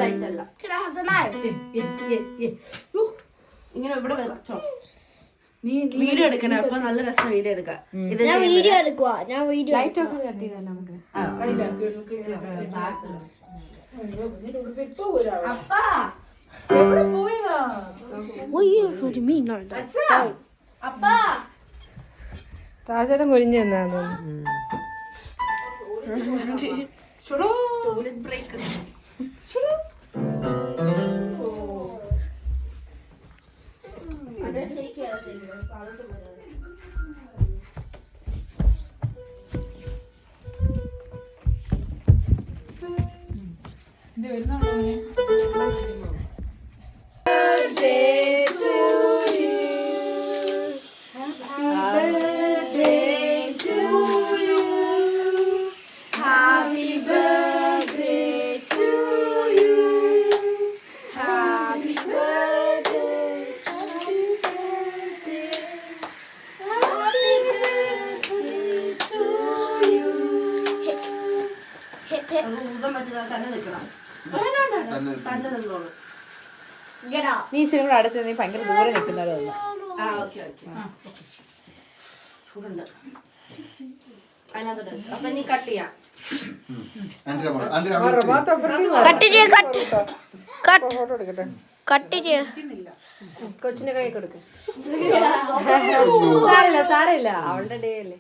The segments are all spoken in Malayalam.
ലൈറ്റ് അല്ല. ഇങ്ങനെ ഇവിടെ വെച്ചോ. വീഡിയോ എടുക്കണേ, അപ്പൊ നല്ല രസം വീഡിയോ എടുക്കാം. ഞാൻ വീഡിയോ എടുക്കുക. ഞാൻ വീഡിയോ ലൈറ്റ് ഒക്കെ കട്ടിയതല്ല നമുക്ക്. താശരം കൊഴിഞ്ഞു തന്നാ തോന്നുന്നു. നീ ഇച്ചിരി കൂടെ അടുത്ത് നീ ഭയങ്കര ദൂരെ നിൽക്കുന്നതല്ല. ചൂടുണ്ട്. അതിനകത്തോട്ട് വെച്ചു. അപ്പൊ നീ കട്ട് ചെയ്യാം. കൊച്ചിന്റെ കൈ കൊടുക്ക്. സാരില്ല സാരില്ല, അവളുടെ ഡേ അല്ലേ.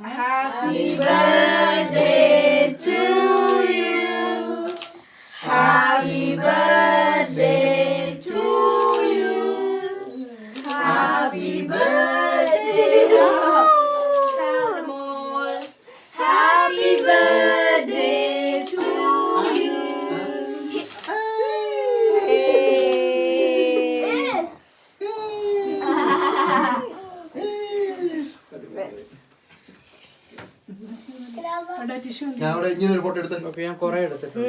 Happy birthday to you. Happy birthday to you. Happy birthday, Salmon. Happy birthday to you. ഞാൻ അവിടെ ഇങ്ങനെ ഒരു ഫോട്ടോ എടുത്ത് ഞാൻ കൊറേ എടുത്തിട്ടുണ്ട്.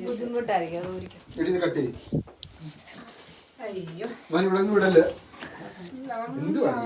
ബുദ്ധിമുട്ടായിരിക്കും. വിടല്ലേ എന്തുവാണ്